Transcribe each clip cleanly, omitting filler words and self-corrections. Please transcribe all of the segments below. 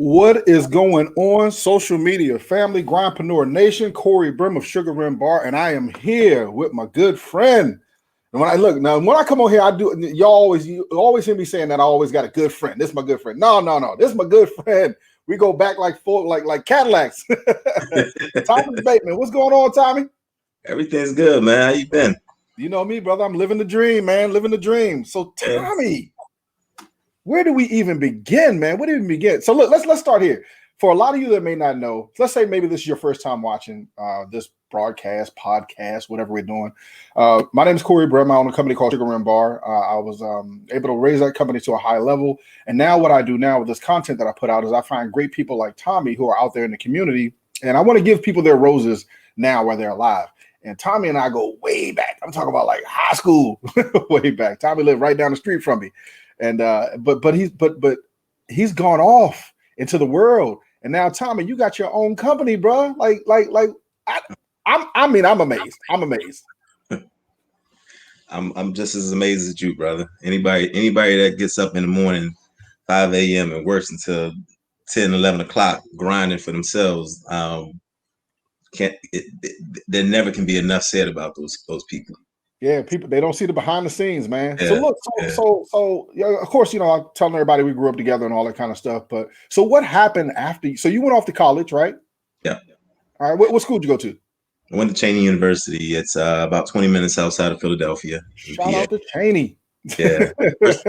What is going on, social media, family, grindpreneur nation? Corey Brim of Sugar Rim Bar, and I am here with my good friend. And when I come on here, you always hear me saying that I always got a good friend. This is my good friend. No, this is my good friend. We go back like Cadillacs. Tommy Bateman, what's going on, Tommy? Everything's good, man. How you been? You know me, brother. I'm living the dream, man. Living the dream. So, Tommy. Where do we even begin, man? Where do we even begin? So look, let's start here. For a lot of you that may not know, let's say maybe this is your first time watching this broadcast, podcast, whatever we're doing. My name is Corey Brim. I own a company called Sugar Rim Bar. I was able to raise that company to a high level. And now what I do now with this content that I put out is I find great people like Tommy who are out there in the community. And I want to give people their roses now while they're alive. And Tommy and I go way back. I'm talking about like high school, way back. Tommy lived right down the street from me. And but he's gone off into the world, and now Tommy, you got your own company, bro. I'm amazed. I'm amazed. I'm just as amazed as you, brother. Anybody that gets up in the morning, 5 a.m. and works until 10, 11 o'clock grinding for themselves, there never can be enough said about those people. Yeah, people, they don't see the behind the scenes, man. Yeah, so look, so of course, I'm telling everybody we grew up together and all that kind of stuff. But so what happened after? So you went off to college, right? Yeah. All right. What school did you go to? I went to Cheney University. It's about 20 minutes outside of Philadelphia. Shout out to Cheney. Yeah.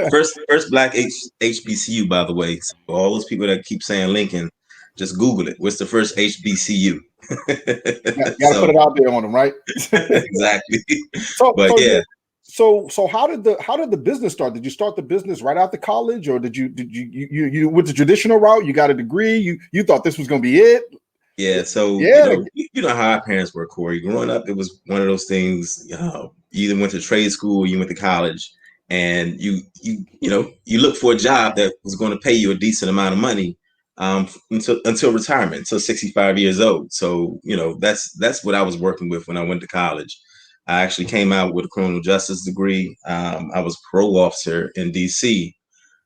First black HBCU, by the way. So all those people that keep saying Lincoln, just Google it. What's the first HBCU? You gotta put it out there on them, right? Exactly. So how did the business start? Did you start the business right out the college, or did you went the traditional route? You got a degree. You thought this was going to be it? Yeah. So you know how our parents were, Corey. Growing up, it was one of those things. You either went to trade school, or you went to college, and you look for a job that was going to pay you a decent amount of money. Until retirement, until 65 years old. So, that's what I was working with when I went to college. I actually came out with a criminal justice degree. I was parole officer in DC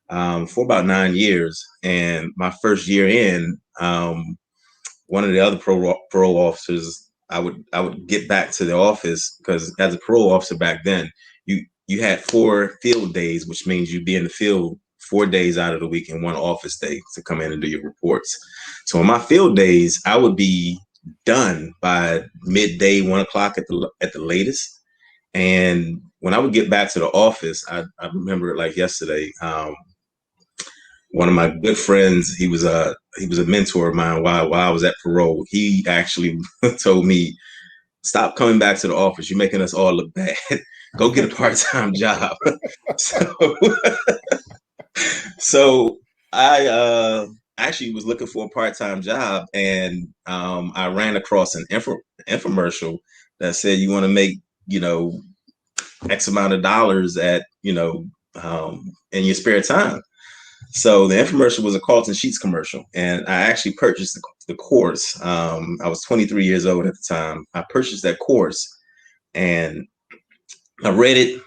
for about 9 years. And my first year in, one of the other parole officers, I would get back to the office because as a parole officer back then, you had 4 field days, which means you'd be in the field 4 days out of the week and 1 office day to come in and do your reports. So on my field days, I would be done by midday, 1 o'clock at the latest. And when I would get back to the office, I remember it like yesterday. One of my good friends, he was a mentor of mine while I was at parole. He actually told me, "Stop coming back to the office. You're making us all look bad. Go get a part-time job." So I actually was looking for a part-time job, and I ran across an infomercial that said you want to make X amount of dollars at in your spare time. So the infomercial was a Carlton Sheets commercial, and I actually purchased the course. I was 23 years old at the time. I purchased that course, and I read it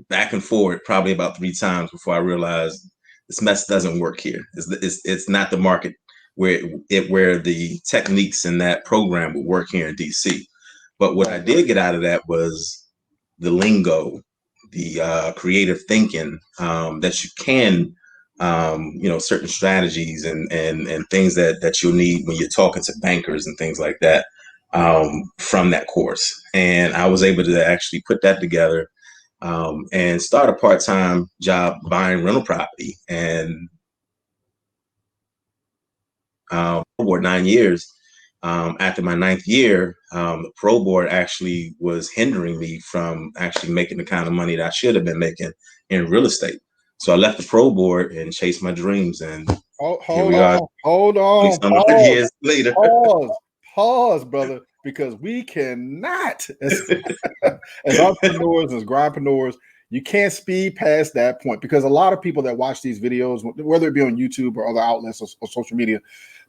back and forward probably about 3 times before I realized this mess doesn't work here. It's not the market where the techniques in that program would work here in DC. But what I did get out of that was the lingo, the creative thinking, that you can, certain strategies and things that you'll need when you're talking to bankers and things like that, from that course. And I was able to actually put that together. And start a part-time job buying rental property. And for 9 years, after my 9th year, the parole board actually was hindering me from actually making the kind of money that I should have been making in real estate. So I left the parole board and chased my dreams. And hold on, years later. Pause, brother. Because we cannot, as entrepreneurs, as grindpreneurs, you can't speed past that point, because a lot of people that watch these videos, whether it be on YouTube or other outlets or social media,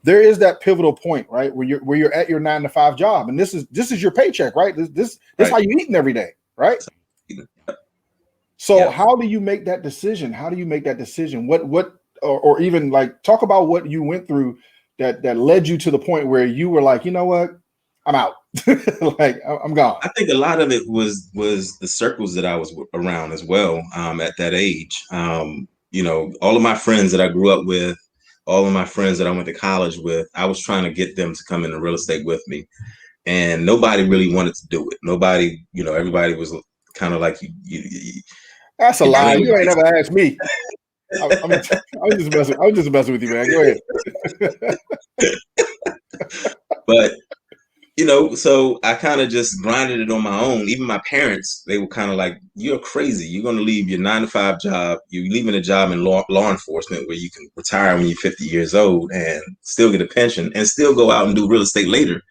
there is that pivotal point, right, where you're at your 9-to-5 job, and this is your paycheck, right? This right. How you eating every day, right? So how do you make that decision? What or even like talk about what you went through that led you to the point where you were like, you know what, I'm out. Like I'm gone. I think a lot of it was the circles that I was around as well. At that age, all of my friends that I grew up with, all of my friends that I went to college with, I was trying to get them to come into real estate with me, and nobody really wanted to do it. Nobody, everybody was kind of like you That's a lie. You ain't never asked me. I'm just messing with you, man. Go ahead. But so I kind of just grinded it on my own. Even my parents, they were kind of like, "You're crazy. You're going to leave your 9-to-5 job. You're leaving a job in law enforcement where you can retire when you're 50 years old and still get a pension and still go out and do real estate later."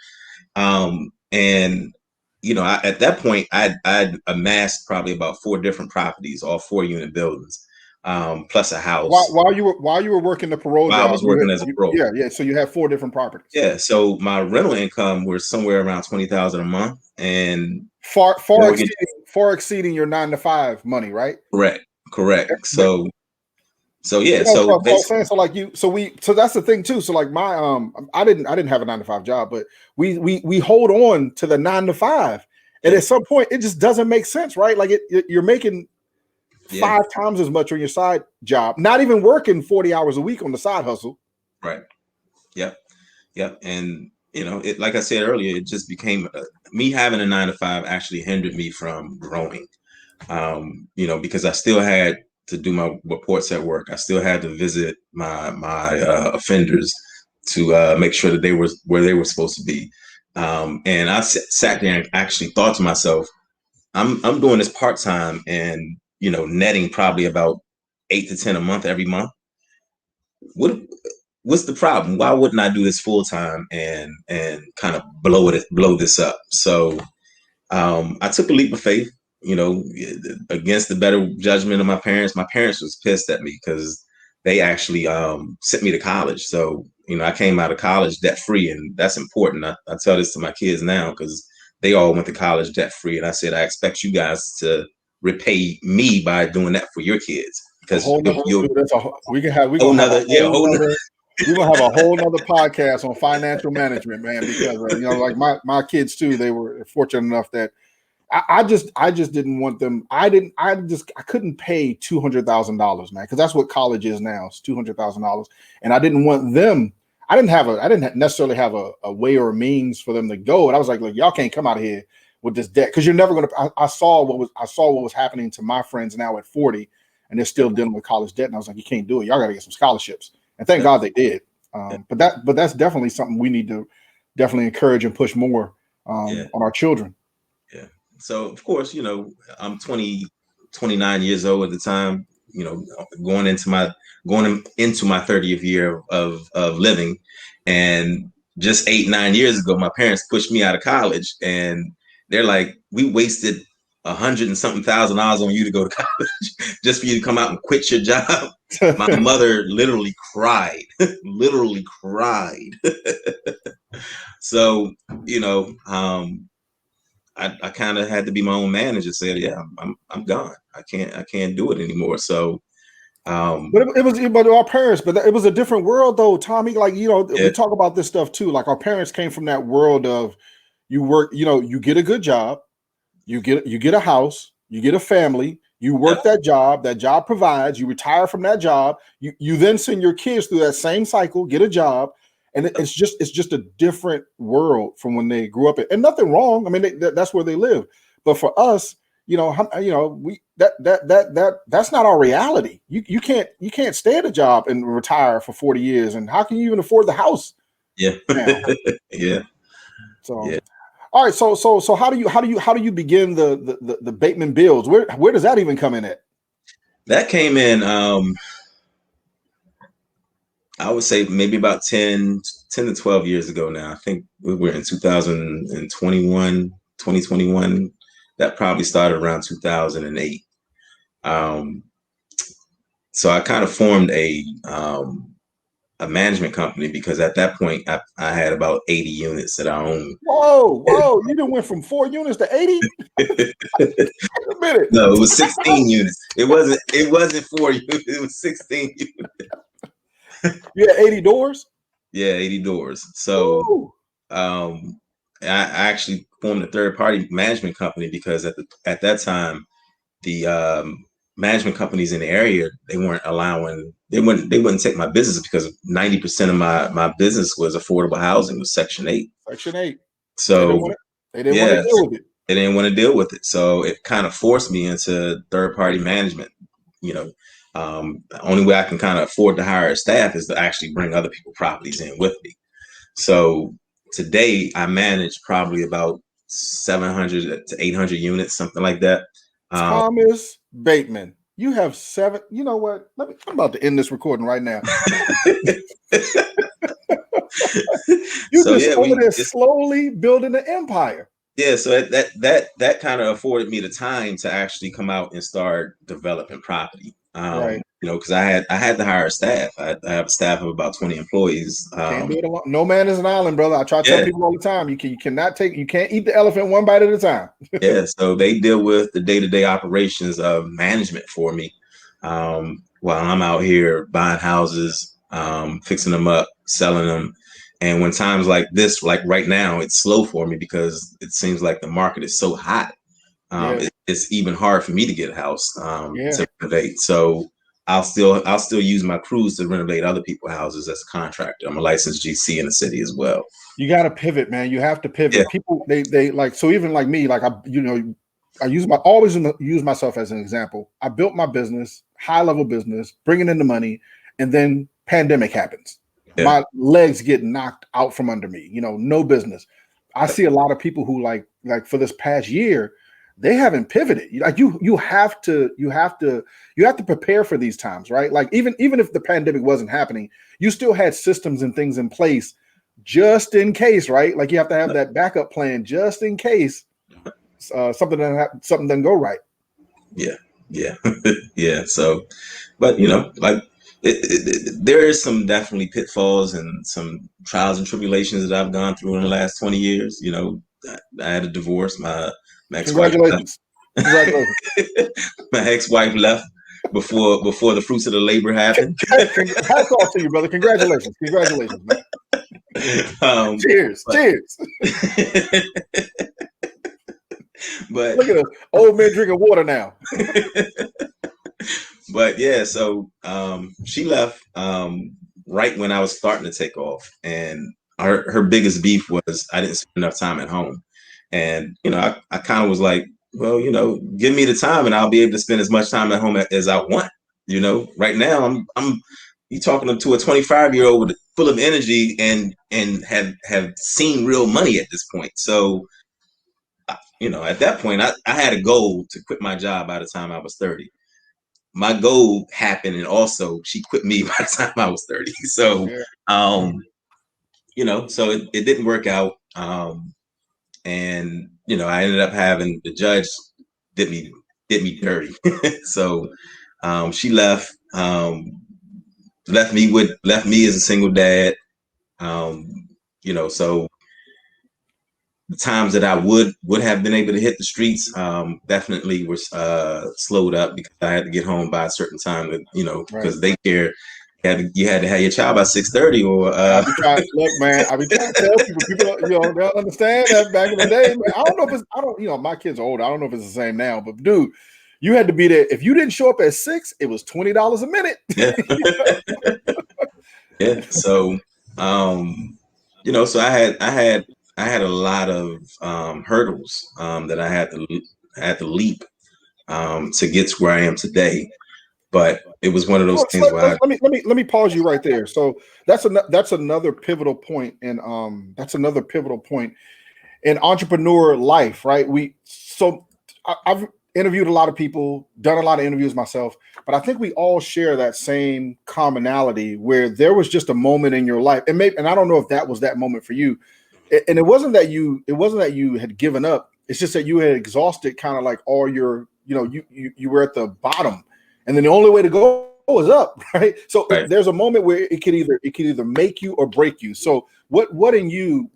And at that point, I'd amassed probably about 4 different properties, all 4-unit buildings, plus a house. While you were working the parole job, I was working as a parole. Yeah. So you have 4 different properties. Yeah. So my rental income was somewhere around $20,000 a month, and far exceeding your 9-to-5 money, right? Correct. So yeah. So that's the thing too. So like my I didn't have a 9-to-5 job, but we hold on to the 9-to-5, and at some point it just doesn't make sense, right? Like you're making 5 times as much on your side job, not even working 40 hours a week on the side hustle. Right. Yep. And it, like I said earlier, it just became me having a 9-to-5 actually hindered me from growing. Because I still had to do my reports at work. I still had to visit my offenders to make sure that they were where they were supposed to be. And I sat there and actually thought to myself, I'm doing this part-time and netting probably about 8 to 10 a month every month. What's the problem? Why wouldn't I do this full time and kind of blow this up? So I took a leap of faith, against the better judgment of my parents. My parents was pissed at me because they actually sent me to college. So I came out of college debt free, and that's important. I tell this to my kids now because they all went to college debt free, and I said I expect you guys to repay me by doing that for your kids. Because we're gonna have a whole nother podcast on financial management, man. Because like my kids too, they were fortunate enough that I just didn't want them. I couldn't pay $200,000, man, because that's what college is now. It's $200,000, and I didn't want them. I didn't necessarily have a way or a means for them to go, and I was like, look, y'all can't come out of here with this debt because you're never gonna. I saw what was happening to my friends now at 40. And they're still dealing with college debt. And I was like, you can't do it. Y'all got to get some scholarships. And thank God they did. But that's definitely something we need to definitely encourage and push more on our children. Yeah. So, of course, I'm 29 years old at the time, going into my 30th year of living. And just 8-9 years ago, my parents pushed me out of college, and they're like, we wasted $100 and something thousand on you to go to college just for you to come out and quit your job. My mother literally cried. So, I kind of had to be my own man and just said, yeah, I'm gone. I can't do it anymore. So, but our parents, but it was a different world though, Tommy. Like, we talk about this stuff too. Like our parents came from that world of you work, you get a good job. You get a house, you get a family, you work that job provides, you retire from that job, you then send your kids through that same cycle, get a job, and it's just a different world from when they grew up in. And nothing wrong. I mean, that's where they live. But for us, that's not our reality. You can't stay at a job and retire for 40 years, and how can you even afford the house? Yeah. Yeah. So. Yeah. All right, so how do you begin the Bateman builds? Where does that even come in at? That came in, I would say maybe about 10 to 12 years ago now. I think we were in 2021. That probably started around 2008. So I kind of formed a management company because at that point I had about 80 units that I owned. Whoa! You done went from 4 units to 80? Wait a minute. No, it was 16 units. It wasn't 4 units. It was 16 units. You had 80 doors? Yeah, 80 doors. So Ooh. I actually formed a third party management company because at that time the management companies in the area, they wouldn't take my business because 90% of my business was affordable housing, was Section 8. Section 8. So They didn't want to yeah, deal with it. they didn't want to deal with it. So it kind of forced me into third party management. You know, the only way I can kind of afford to hire a staff is to actually bring other people's properties in with me. So today I manage probably about 700 to 800 units, something like that. Thomas Bateman, you have 7. You know what? I'm about to end this recording right now. You So just yeah, over there slowly building an empire. Yeah, so that kind of afforded me the time to actually come out and start developing property. Right. Because I had to hire a staff. I have a staff of about 20 employees. Can't do it alone. No man is an island, brother. I try to tell Yeah, people all the time. You can't eat the elephant one bite at a time. yeah. So they deal with the day-to-day operations of management for me, while I'm out here buying houses, fixing them up, selling them. And when times like this, like right now, it's slow for me because it seems like the market is so hot. Yeah. It's even hard for me to get a house Yeah. to renovate. So I'll still use my crews to renovate other people's houses as a contractor. I'm a licensed GC in the city as well. You got to pivot, man. You have to pivot. Yeah. People, they like, so even like me, like I always use myself as an example. I built my business, high level business, bringing in the money, and then pandemic happens. Yeah. My legs get knocked out from under me. No business. I see a lot of people who like for this past year, they haven't pivoted. Like you have to prepare for these times, right? Like even if the pandemic wasn't happening, you still had systems and things in place just in case, right? Like you have to have that backup plan just in case something doesn't go right. Yeah. Yeah. So, but like there is some definitely pitfalls and some trials and tribulations that I've gone through in the last 20 years. I had a divorce. My ex-wife left. Congratulations. My ex-wife left before the fruits of the labor happened. Hats off to you, brother. Congratulations, man. Cheers. But look at us, old men drinking water now. But yeah, so she left right when I was starting to take off, and her biggest beef was I didn't spend enough time at home, and I kind of was like, well, give me the time, and I'll be able to spend as much time at home as I want. Right now I'm you talking to a 25-year-old full of energy and have seen real money at this point. So at that point I had a goal to quit my job by the time I was 30. My goal happened, and also she quit me by the time I was 30. So so it didn't work out. And I ended up having the judge did me dirty. So she left me as a single dad. So the times that I would have been able to hit the streets definitely were slowed up because I had to get home by a certain time. Because daycare, you had to have your child by 6:30 or. Look, man, I be trying to tell people they'll understand that back in the day. Man, I don't know if it's my kids are older. I don't know if it's the same now, but dude, you had to be there. If you didn't show up at 6, it was $20 a minute. Yeah. Yeah. So, so I had a lot of hurdles that I had to leap to get to where I am today. But it was one of those things where let me pause you right there. So that's another pivotal point, and that's another pivotal point in entrepreneur life, right? I've interviewed a lot of people, done a lot of interviews myself, but I think we all share that same commonality where there was just a moment in your life, and I don't know if that was that moment for you, and it wasn't that you had given up. It's just that you had exhausted kind of like all your, you were at the bottom, and then the only way to go is up, right? So right. There's a moment where it could either make you or break you. So what in you,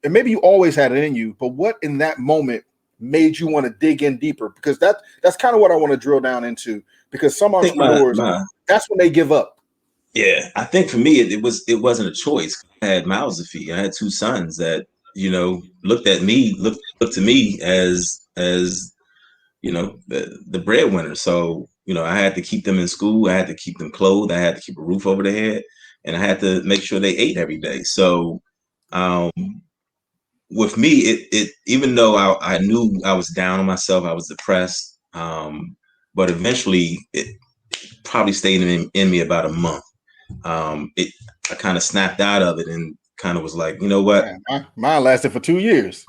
and maybe you always had it in you, but what in that moment made you want to dig in deeper? Because that's kind of what I want to drill down into, because some entrepreneurs, that's when they give up. Yeah, I think for me it wasn't a choice. I had mouths to feed. I had two sons that looked to me as the breadwinner. So I had to keep them in school. I had to keep them clothed. I had to keep a roof over their head, and I had to make sure they ate every day. So um, with me, it even though I knew I was down on myself, I was depressed. But eventually, it probably stayed in me about a month. It I kind of snapped out of it and kind of was like, you know what? Man, mine lasted for 2 years.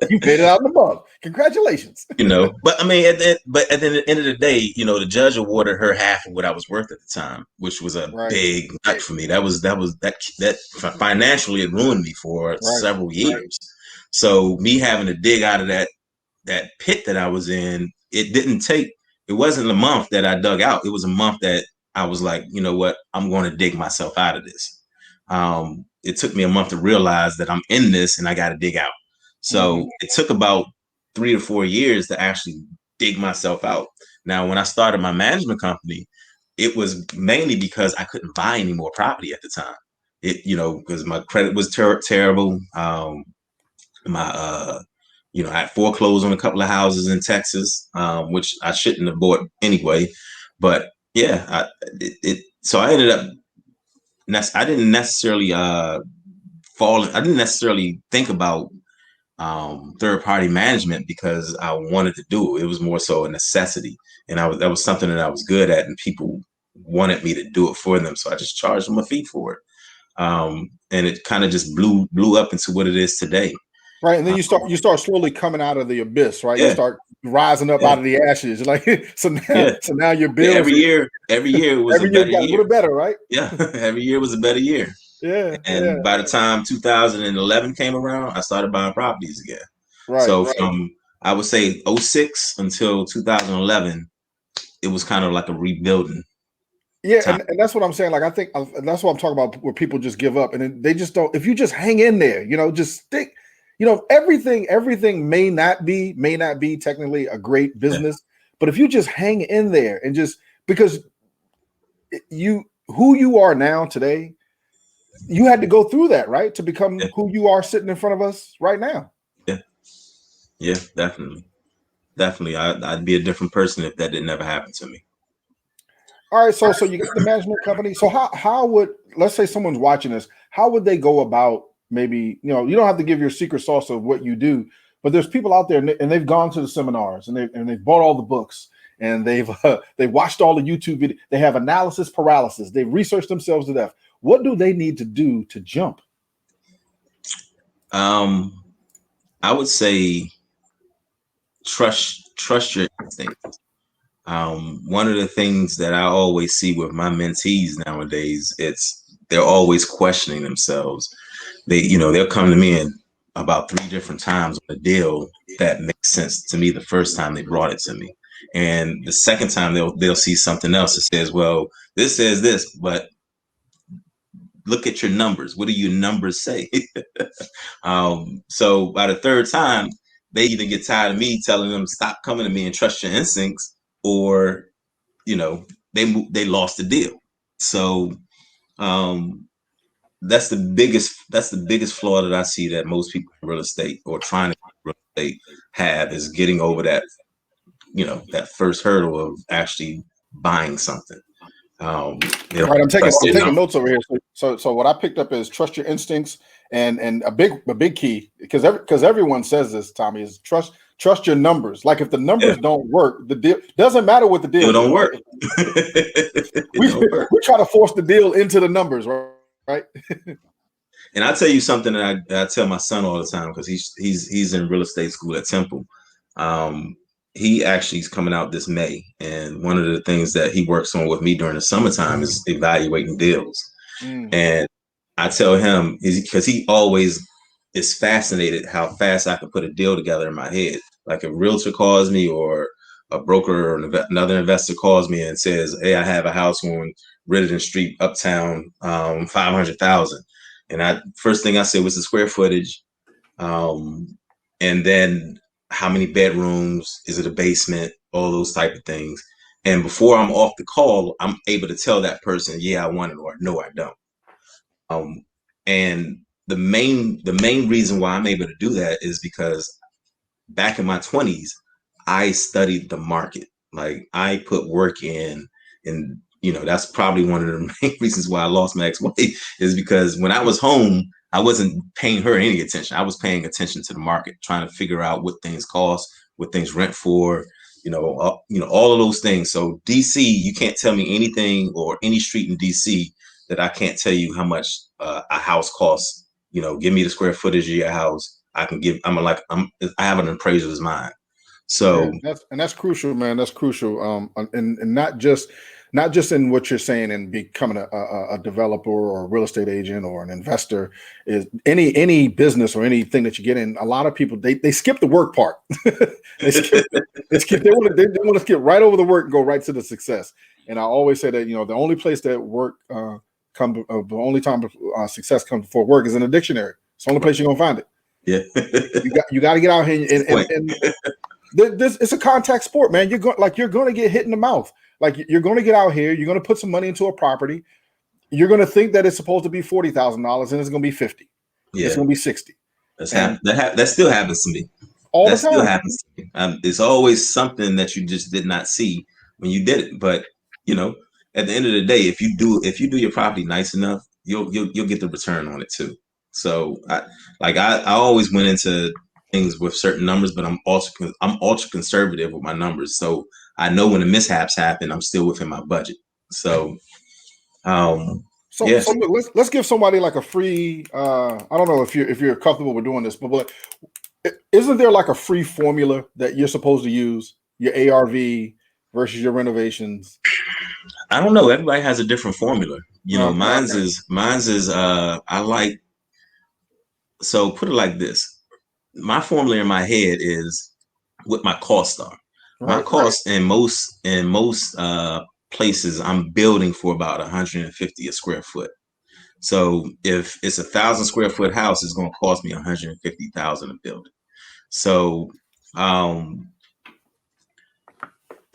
You made it out in the month. Congratulations. But I mean, at the end of the day, the judge awarded her half of what I was worth at the time, which was a Right. big nut for me. That financially it ruined me for Right. several years. So me having to dig out of that pit that I was in, it wasn't a month that I dug out. It was a month that I was like, you know what, I'm going to dig myself out of this. It took me a month to realize that I'm in this and I got to dig out. So it took about 3 to 4 years to actually dig myself out. Now, when I started my management company, it was mainly because I couldn't buy any more property at the time. Because my credit was terrible. My I had foreclosed on a couple of houses in Texas, which I shouldn't have bought anyway. But yeah, so I ended up. I didn't necessarily I didn't necessarily think about third party management because I wanted to do it. It was more so a necessity, and that was something that I was good at, and people wanted me to do it for them. So I just charged them a fee for it, and it kind of just blew up into what it is today. Right, and then you start slowly coming out of the abyss, right? You Yeah, start rising up yeah, out of the ashes, like so yeah. now your Yeah, bills every year was a every year better got a year. little better, right? Yeah, every year was a better year. Yeah, yeah, And by the time 2011 came around, I started buying properties again. right. So from I would say '06 until 2011, it was kind of like a rebuilding Yeah, time. and that's what I'm saying. Like I think that's what I'm talking about, where people just give up and then they just don't. If you just hang in there, just stick. Everything may not be technically a great Yeah, business, but if you just hang in there and just because who you are now today, you had to go through that, right, to become yeah, who you are sitting in front of us right now. yeah, yeah, definitely, definitely. I'd be a different person if that didn't ever happen to me. All right, so you got the management company. So how would, let's say someone's watching this, how would they go about, maybe, you don't have to give your secret sauce of what you do, but there's people out there and they've gone to the seminars and they've bought all the books and they've watched all the YouTube videos. They have analysis paralysis. They've researched themselves to death. What do they need to do to jump? Um, I would say trust your instincts. One of the things that I always see with my mentees nowadays, they're always questioning themselves. They'll come to me and about 3 different times on a deal that makes sense to me the first time they brought it to me. And the second time they'll see something else that says, well, this says this, but look at your numbers. What do your numbers say? So by the third time, they either get tired of me telling them stop coming to me and trust your instincts, or you know they lost the deal. So um, that's the biggest flaw that I see that most people in real estate or trying to real estate have, is getting over that first hurdle of actually buying something. They don't Right, I'm taking trust I'm it taking enough. notes over here. So what I picked up is trust your instincts, and a big key, because everyone says this, Tommy, is trust your numbers. Like if the Yeah, numbers don't work, the deal doesn't matter what the it deal is, don't right? work. It We don't work. we try to force the deal into the numbers, right? Right. And I tell you something that I tell my son all the time, because he's in real estate school at Temple. Um, he actually is coming out this May, and one of the things that he works on with me during the summertime is evaluating deals. Mm. And I tell him, is because he always is fascinated how fast I can put a deal together in my head. Like a realtor calls me, or a broker or another investor calls me and says, "Hey, I have a house on Rittenden Street, Uptown, 500,000." And I first thing I said was the square footage, um, and then how many bedrooms, is it a basement, all those type of things. And before I'm off the call, I'm able to tell that person, yeah, I want it, or no, I don't. And the main reason why I'm able to do that is because back in my 20s, I studied the market. Like I put work in, and that's probably one of the main reasons why I lost my ex-wife is because when I was home, I wasn't paying her any attention. I was paying attention to the market, trying to figure out what things cost, what things rent for, all of those things. So DC, you can't tell me anything or any street in DC that I can't tell you how much a house costs. Give me the square footage of your house. I can give. I have an appraiser's mind. So that's crucial, man. That's crucial. And not just in what you're saying and becoming a developer or a real estate agent or an investor, is any business or anything that you get in. A lot of people they skip the work part. They want to skip right over the work and go right to the success. And I always say that the only place that work the only time success comes before work is in a dictionary. It's the only place you're gonna find it. Yeah, you got to get out here and this it's a contact sport, man. You're going to get hit in the mouth. Like you're going to get out here. You're going to put some money into a property. You're going to think that it's supposed to be $40,000 and it's going to be 50. Yeah. It's going to be 60. That still happens to me. All that the time. Still happens to me. It's always something that you just did not see when you did it. But at the end of the day, if you do your property nice enough, you'll get the return on it too. So I always went into things with certain numbers, but I'm ultra conservative with my numbers. So I know when the mishaps happen, I'm still within my budget. So So let's give somebody like a free. I don't know if you're comfortable with doing this, but isn't there like a free formula that you're supposed to use, your ARV versus your renovations? I don't know. Everybody has a different formula. Mine's is I like. So put it like this. My formula in my head is what my costs are. My cost in most places, I'm building for about 150 a square foot. So if it's 1,000 square foot house, it's going to cost me 150,000 to build it. So, and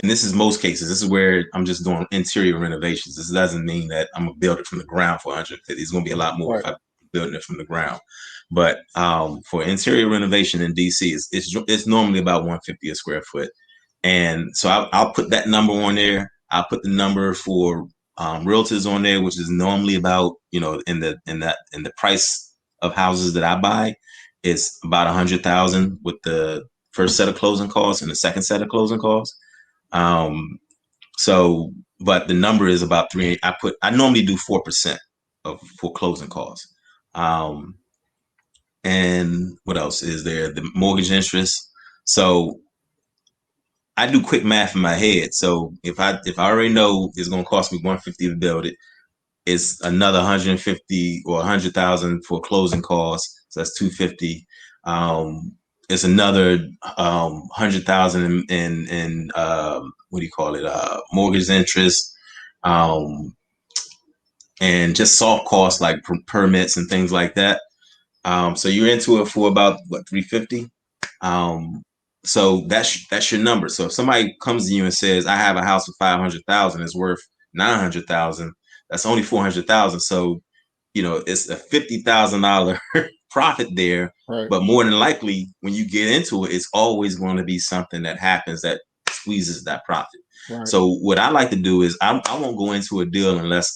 this is most cases. This is where I'm just doing interior renovations. This doesn't mean that I'm gonna build it from the ground for 150. It's gonna be a lot more if I'm building it from the ground. But for interior renovation in DC, it's normally about 150 a square foot. And so I'll put that number on there. I'll put the number for realtors on there, which is normally about in the price of houses that I buy, it's about 100,000 with the first set of closing costs and the second set of closing costs. But the number is about 3. I normally do 4% for closing costs. And what else is there? The mortgage interest. So I do quick math in my head. So if I already know it's going to cost me 150 to build it, it's another 150 or 100,000 for closing costs. So that's 250. It's another 100,000 in what do you call it? Mortgage interest, and just soft costs like permits and things like that. So you're into it for about 350. So that's your number. So if somebody comes to you and says, "I have a house for 500,000, it's worth 900,000," that's only 400,000. So it's a $50,000 profit there. Right. But more than likely, when you get into it, it's always going to be something that happens that squeezes that profit. Right. So what I like to do is I won't go into a deal unless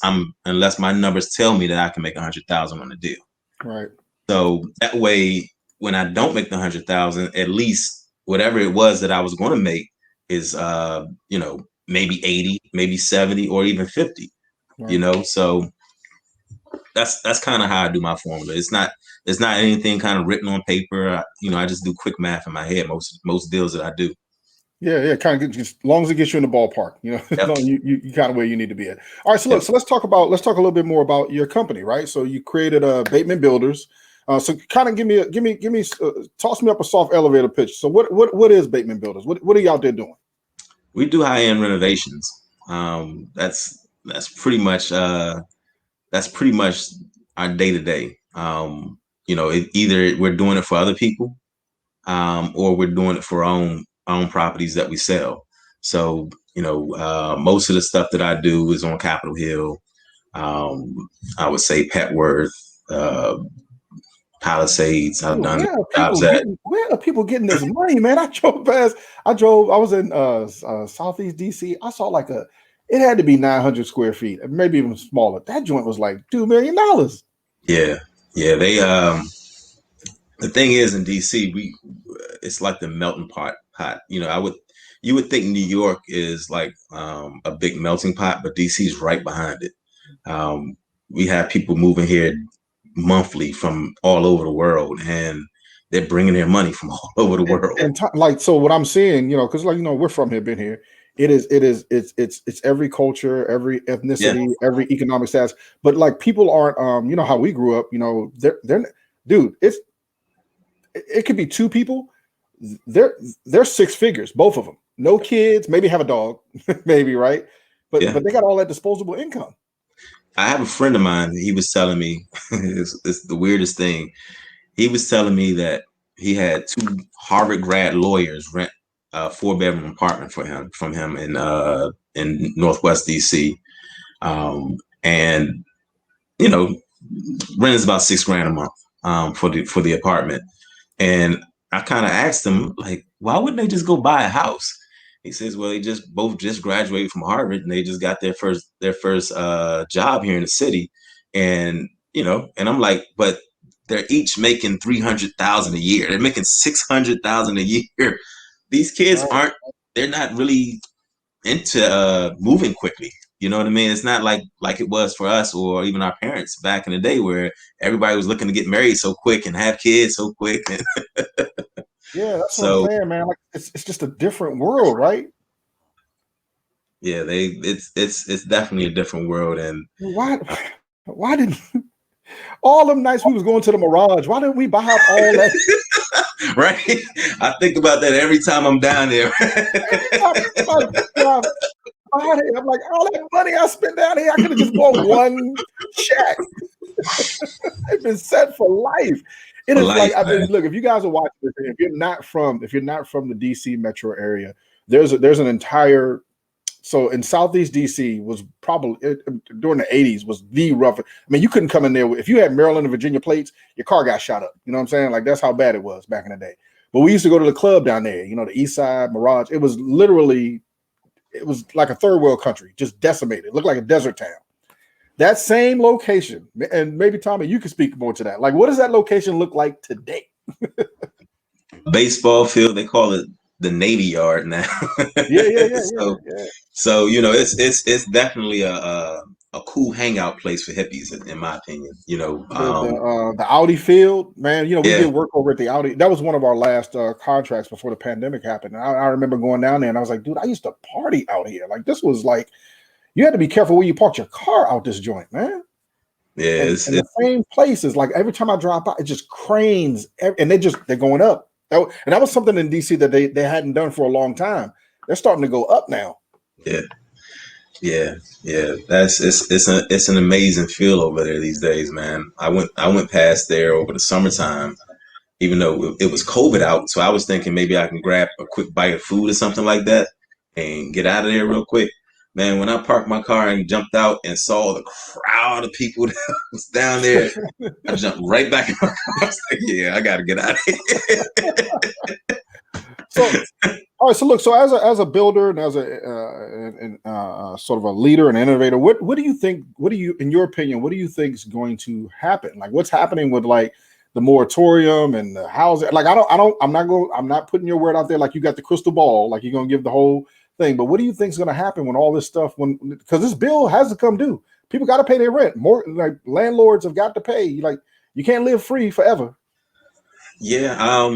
my numbers tell me that I can make 100,000 on the deal. Right. So that way, when I don't make the 100,000, at least whatever it was that I was going to make is maybe 80, maybe 70, or even 50. Right. So that's kind of how I do my formula. It's not anything kind of written on paper. I just do quick math in my head. Most deals that I do. Yeah, kind of just as long as it gets you in the ballpark, Yep. you kind of where you need to be at. All right, so look, so let's talk a little bit more about your company, right? So you created Bateman Builders. So kind of give me toss me up a soft elevator pitch. So what is Bateman Builders? What are y'all there doing? We do high-end renovations. That's pretty much our day to day. Either we're doing it for other people, or we're doing it for our own properties that we sell. So Most of the stuff that I do is on Capitol Hill. I would say Petworth, Palisades. I've Dude, done jobs at. where are people getting this money, man? I was in Southeast DC. I saw it had to be 900 square feet, maybe even smaller. That joint was like $2 million. Yeah, yeah. The thing is in DC, it's like the melting pot. You would think New York is like a big melting pot, but DC is right behind it. We have people moving here monthly from all over the world, and they're bringing their money from all over the world. So what I'm seeing, because we're from here, been here. It's every culture, every ethnicity, every economic status. But like people aren't, how we grew up. They're dude. It could be two people. They're six figures, both of them. No kids, maybe have a dog, maybe, right? But they got all that disposable income. I have a friend of mine. He was telling me it's the weirdest thing. He was telling me that he had two Harvard grad lawyers rent a 4-bedroom apartment from him in Northwest DC, and rent is about $6,000 a month for the apartment. And I kind of asked him, like, why wouldn't they just go buy a house? He says, well, they both just graduated from Harvard and they just got their first job here in the city. And, and I'm like, but they're each making $300,000 a year. They're making $600,000 a year. These kids they're not really into moving quickly. You know what I mean? It's not like it was for us or even our parents back in the day where everybody was looking to get married so quick and have kids so quick. Yeah, that's what I'm saying, man. Like it's just a different world, right? Yeah, it's definitely a different world. And why didn't all them nights we was going to the Mirage? Why didn't we buy up all that? Right? I think about that every time I'm down there. I'm like, all that money I spent down here, I could have just bought one shack. It's been set for life. It is like, I mean, look, if you guys are watching this, if you're not from the DC metro area, there's an entire. So in Southeast DC was probably during the 80s was the rough. I mean, you couldn't come in there if you had Maryland and Virginia plates, your car got shot up. You know what I'm saying? Like that's how bad it was back in the day. But we used to go to the club down there, the East Side, Mirage. It was like a third world country, just decimated. It looked like a desert town. That same location, and maybe Tommy, you can speak more to that. Like, what does that location look like today? Baseball field, they call it the Navy Yard now. Yeah. So it's definitely a cool hangout place for hippies, in my opinion. The Audi field, man. We did work over at the Audi. That was one of our last contracts before the pandemic happened. And I remember going down there, and I was like, dude, I used to party out here. Like this was like, you had to be careful where you parked your car out this joint, man. Yeah, and the same places. Like every time I drive by, it just cranes, and they're going up. And that was something in DC that they hadn't done for a long time. They're starting to go up now. Yeah. It's an amazing feel over there these days, man. I went past there over the summertime, even though it was COVID out. So I was thinking maybe I can grab a quick bite of food or something like that and get out of there real quick. Man, when I parked my car and jumped out and saw the crowd of people that was down there, I jumped right back in my car. I was like, yeah, I got to get out of here. So, all right. So look. So as a builder and as a sort of a leader and innovator, what do you think? In your opinion, what do you think is going to happen? Like, what's happening with like the moratorium and the housing? Like, I'm not putting your word out there. Like, you got the crystal ball. Like, you're gonna give the whole thing. But what do you think is going to happen when all this stuff? Because this bill has to come due. People got to pay their rent. More like landlords have got to pay. Like, you can't live free forever. Yeah.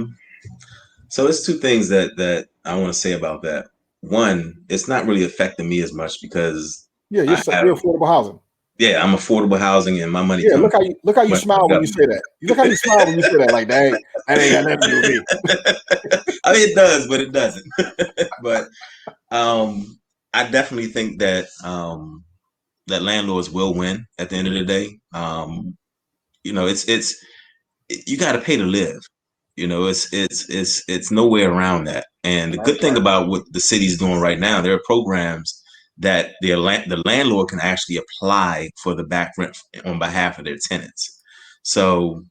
So there's two things that I want to say about that. One, it's not really affecting me as much because you're affordable housing. Yeah, I'm affordable housing, and my money. Yeah, look how you smile when you say that. Look how you smile when you say that. Like that ain't got nothing to do with me. I mean, it does, but it doesn't. But I definitely think that that landlords will win at the end of the day. It's you got to pay to live. it's no way around that. And the good thing about what the city's doing right now, there are programs that the landlord can actually apply for the back rent on behalf of their tenants. So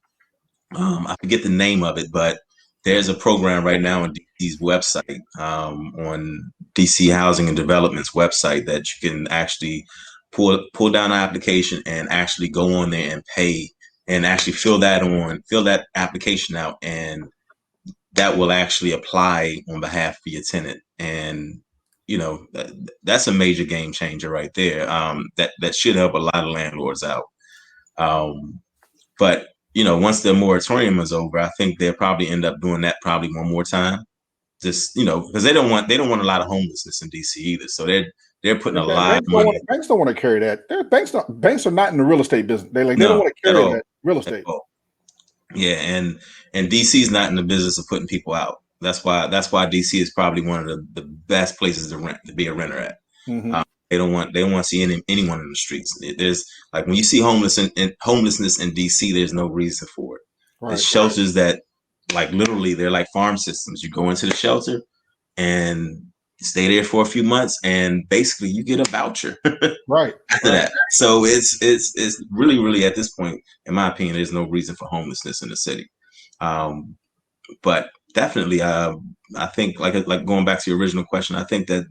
I forget the name of it, but there's a program right now on DC's website, on DC Housing and Development's website, that you can actually pull down an application and actually go on there and pay and actually fill that application out, and that will actually apply on behalf of your tenant. And that's a major game changer right there. That should help a lot of landlords out. But once the moratorium is over, I think they'll probably end up doing that probably one more time. Just because they don't want a lot of homelessness in DC either. So they're putting a lot of money. Banks don't want to carry that. Banks are not in the real estate business. They don't want to carry that real estate. Yeah, and DC's not in the business of putting people out. That's why DC is probably one of the best places to be a renter at. Mm-hmm. They don't want to see anyone in the streets. There's like when you see homelessness in DC, there's no reason for it. Right. There's shelters that like literally they're like farm systems. You go into the shelter and stay there for a few months, and basically you get a voucher right after that. So it's really at this point, in my opinion, there's no reason for homelessness in the city. But definitely, I think like going back to your original question, I think that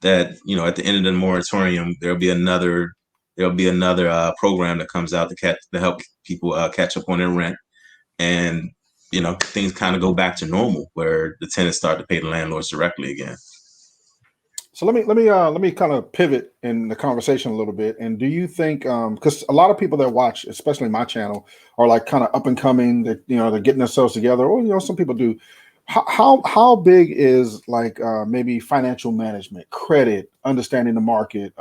at the end of the moratorium, there'll be another program that comes out to help people catch up on their rent, and things kind of go back to normal where the tenants start to pay the landlords directly again. So let me kind of pivot in the conversation a little bit. And do you think, because a lot of people that watch, especially my channel, are like kind of up and coming, that they're getting themselves together, or some people do. How big is like maybe financial management, credit, understanding the market?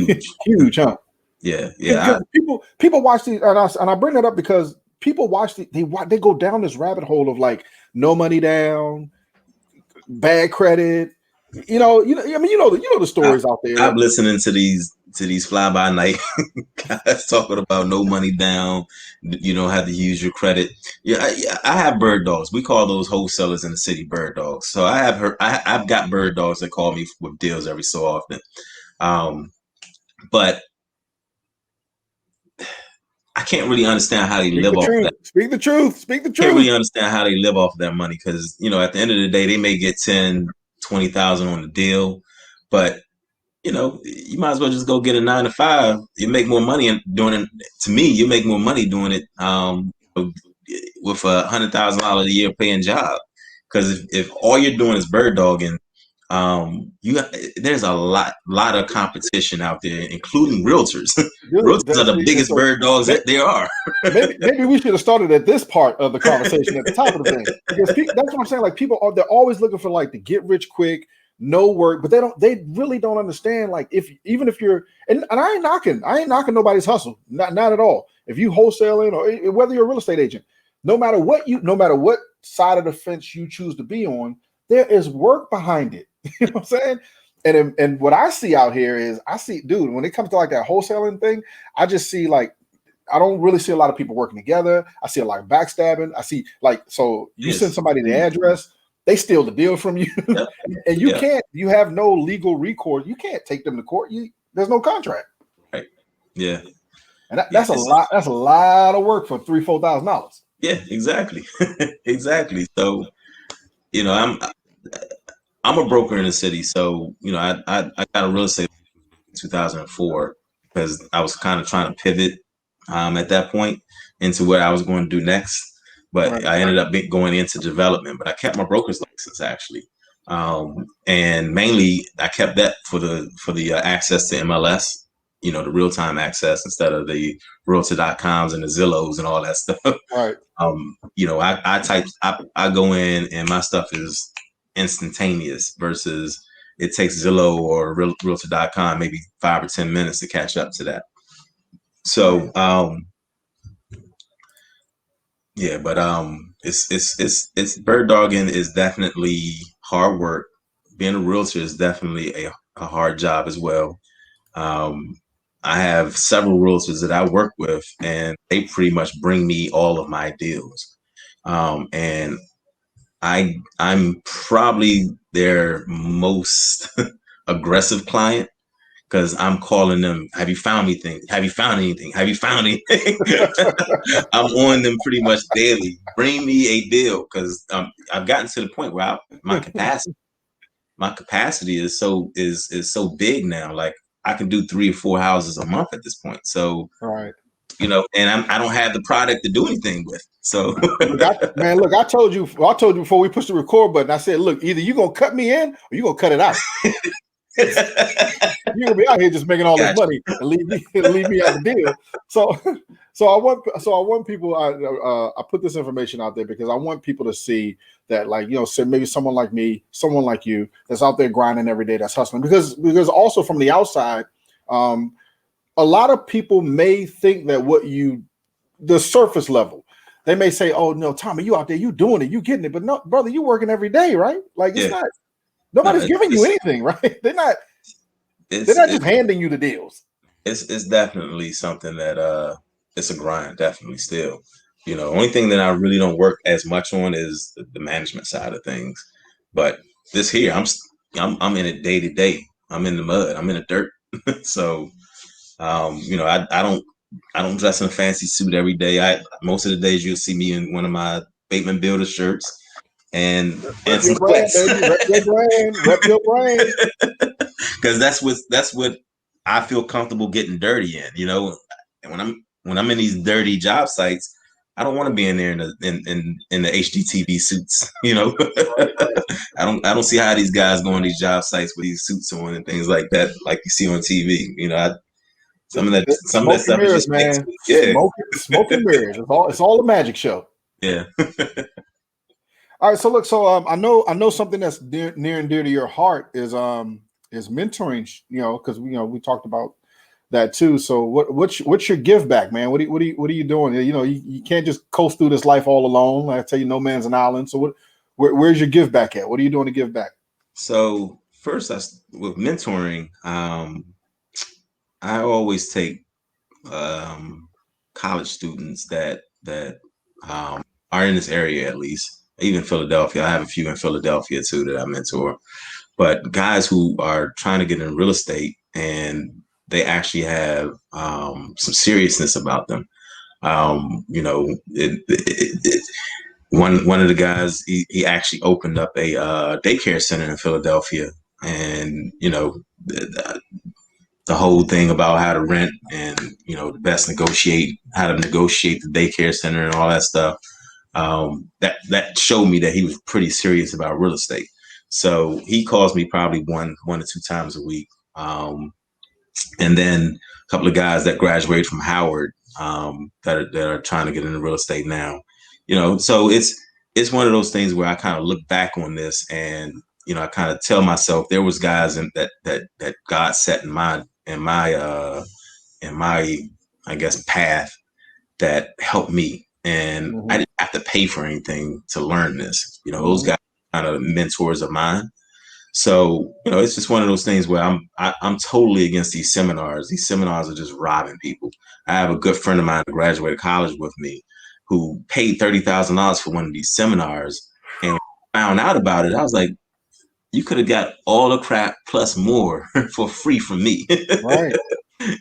Huge. Huge, huh? Yeah. People watch these, and I bring that up because people watch they go down this rabbit hole of like no money down, bad credit. The stories out there. I'm listening to these fly by night guys talking about no money down. Have to use your credit. I have bird dogs. We call those wholesalers in the city bird dogs. So I've got bird dogs that call me with deals every so often. But I can't really understand how they live off that. Speak the truth. Can't really understand how they live off of that money because, at the end of the day, they may get 10, 20,000 on the deal, but you might as well just go get a 9-to-5. You make more money doing it. To me, you make more money doing it with $100,000 a year paying job. Because if all you're doing is bird dogging, there's a lot of competition out there, including realtors. Dude, realtors are the biggest bird dogs that there are. maybe we should have started at this part of the conversation at the top of the thing, because that's what I'm saying. Like they're always looking for like the get rich quick, no work, but they really don't understand. Like even if you're and I ain't knocking nobody's hustle, not at all. If you wholesaling or whether you're a real estate agent, no matter what side of the fence you choose to be on, there is work behind it. You know what I'm saying? And what I see out here is dude, when it comes to like that wholesaling thing, I just see like, I don't really see a lot of people working together. I see a lot of backstabbing. I see you send somebody the address, they steal the deal from you, and you have no legal recourse. You can't take them to court. There's no contract. Right. Yeah. And that's a lot. That's a lot of work for $3,000-$4,000. Yeah, exactly. Exactly. So, I'm a broker in the city, so I got a real estate in 2004 because I was kind of trying to pivot at that point into what I was going to do next. But I ended up going into development. But I kept my broker's license actually, and mainly I kept that for the access to MLS, the real time access instead of the Realtor.coms and the Zillows and all that stuff. Right. I go in and my stuff is instantaneous versus it takes Zillow or Realtor.com maybe 5 or 10 minutes to catch up to that. So it's bird dogging is definitely hard work. Being a realtor is definitely a hard job as well. I have several realtors that I work with, and they pretty much bring me all of my deals. And I'm probably their most aggressive client because I'm calling them, have you found anything? Have you found anything? Have you found anything? I'm on them pretty much daily. Bring me a deal because I've gotten to the point where my capacity is so big now. Like I can do 3 or 4 houses a month at this point. So Right. and I don't have the product to do anything with. So Look, I told you before we pushed the record button. I said, look, either you're gonna cut me in or you're gonna cut it out. You're gonna be out here just making all this money and leave me out the deal. So I want people. I put this information out there because I want people to see that, like, say maybe someone like me, someone like you, that's out there grinding every day, that's hustling. Because also from the outside, a lot of people may think that the surface level, they may say, "Oh no, Tommy, you out there, you doing it, you getting it," but no, brother, you working every day, right? Like it's not. Nobody's giving you anything, right? They're not just handing you the deals. It's definitely something that it's a grind, definitely still. Only thing that I really don't work as much on is the management side of things. But this here, I'm in it day to day. I'm in the mud. I'm in the dirt. So I don't dress in a fancy suit every day. Most of the days you'll see me in one of my Bateman Builder shirts and some brand, sweats. baby. Rep your brand. Rep your brand. Because that's what I feel comfortable getting dirty in. And when I'm in these dirty job sites, I don't want to be in there in the HGTV suits. I don't see how these guys go on these job sites with these suits on and things like that, like you see on TV. Some of that stuff is just fake. Yeah, smoke and mirrors. It's all a magic show. Yeah. All right. So look. So I know something that's near and dear to your heart is mentoring. Because we talked about that too. So what's your give back, man? What are you doing? You can't just coast through this life all alone. I tell you, no man's an island. So where's your give back at? What are you doing to give back? So first, with mentoring, I always take college students that are in this area, at least, even Philadelphia. I have a few in Philadelphia too that I mentor, but guys who are trying to get in real estate and they actually have some seriousness about them. One of the guys, he actually opened up a daycare center in Philadelphia, and the whole thing about how to rent and how to negotiate the daycare center and all that stuff. That showed me that he was pretty serious about real estate. So he calls me probably one or two times a week. And then a couple of guys that graduated from Howard that are trying to get into real estate now. So it's one of those things where I kind of look back on this and I kind of tell myself there was guys that God set in my I guess path that helped me, and I didn't have to pay for anything to learn this. Those guys are kind of mentors of mine. So it's just one of those things where I'm totally against these seminars. These seminars are just robbing people. I have a good friend of mine who graduated college with me, who paid $30,000 for one of these seminars, and found out about it. I was like, you could have got all the crap plus more for free from me. Right.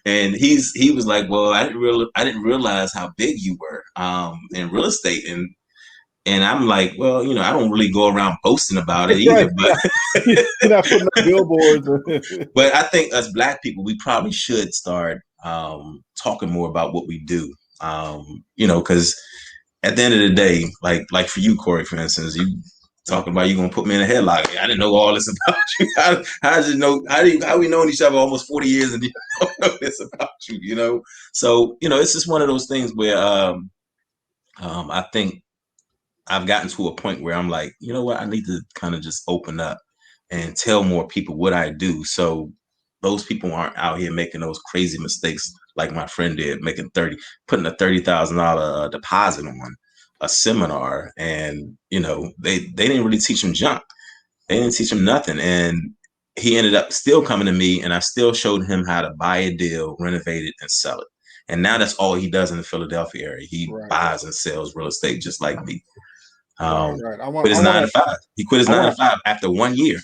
And he was like, well, I didn't realize how big you were in real estate. And I'm like, well, I don't really go around boasting about it either, right. but you're not putting up billboards. But I think us Black people, we probably should start talking more about what we do. Because at the end of the day, like for you, Corey, for instance, you talking about you gonna put me in a headlock. I didn't know all this about you. How did you know? How we known each other almost 40 years and you don't know this about you? So it's just one of those things where I think I've gotten to a point where I'm like, you know what, I need to kind of just open up and tell more people what I do, so those people aren't out here making those crazy mistakes like my friend did, putting a $30,000 deposit on a seminar, and they didn't really teach them junk. They didn't teach them nothing, and he ended up still coming to me, and I still showed him how to buy a deal, renovate it, and sell it. And now that's all he does in the Philadelphia area. He buys and sells real estate just like me. Right. Quit his 9 to 5. He quit his 9 to 5 after 1 year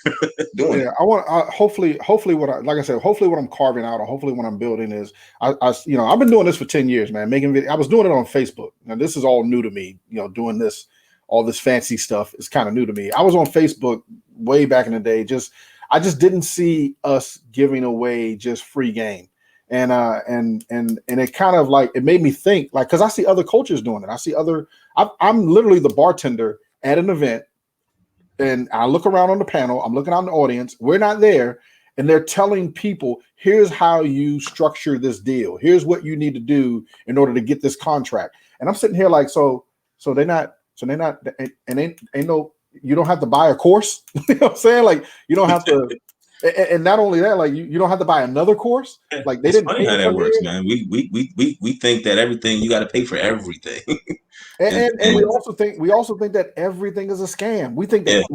doing it. I want hopefully like I said, hopefully what I'm carving out, or hopefully what I'm building is I've been doing this for 10 years, man, making videos. I was doing it on Facebook. Now this is all new to me, doing this, all this fancy stuff is kind of new to me. I was on Facebook way back in the day. I just didn't see us giving away just free game. And it kind of like, it made me think, like, because I see other cultures doing it. I'm literally the bartender at an event, and I look around on the panel, I'm looking out in the audience, we're not there, and they're telling people, here's how you structure this deal. Here's what you need to do in order to get this contract. And I'm sitting here like, so they're not, and ain't no, you don't have to buy a course. You know what I'm saying? Like, you don't have to, and not only that, like you don't have to buy another course. Like, they it's didn't funny how that works, man. We think that everything, you got to pay for everything. And we also think that everything is a scam. We think that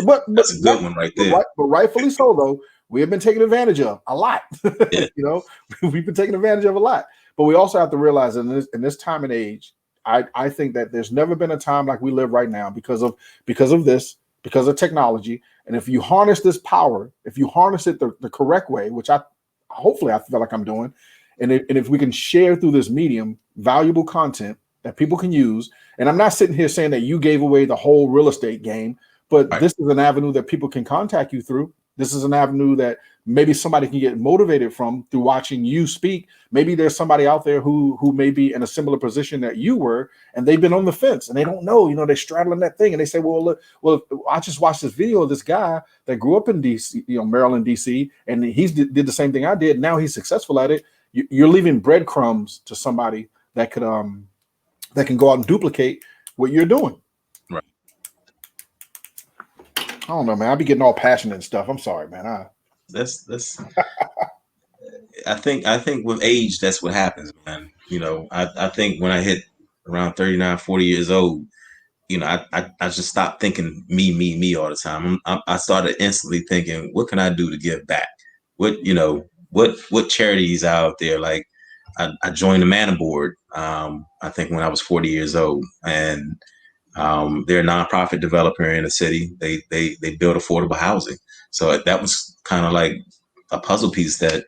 but that's a good one right there. But rightfully so, though, we have been taken advantage of a lot. Yeah. We've been taken advantage of a lot. But we also have to realize in this time and age, I think that there's never been a time like we live right now because of technology. And if you harness this power, if you harness it the correct way, which hopefully I feel like I'm doing, and if we can share through this medium valuable content that people can use. And I'm not sitting here saying that you gave away the whole real estate game, but this is an avenue that people can contact you through. This is an avenue that maybe somebody can get motivated from through watching you speak. Maybe there's somebody out there who may be in a similar position that you were, and they've been on the fence and they don't know, they're straddling that thing. And they say, well, I just watched this video of this guy that grew up in DC, Maryland, DC, and he did the same thing I did. Now he's successful at it. You're leaving breadcrumbs to somebody that can go out and duplicate what you're doing. Right. I don't know, man. I be getting all passionate and stuff. I'm sorry, man. That's I think with age, that's what happens, man. I think when I hit around 39, 40 years old, I just stopped thinking me all the time. I started instantly thinking, what can I do to give back? What charities out there? Like, I joined the Manor Board, I think when I was 40 years old, and they're a nonprofit developer in the city. They build affordable housing. So that was kind of like a puzzle piece that.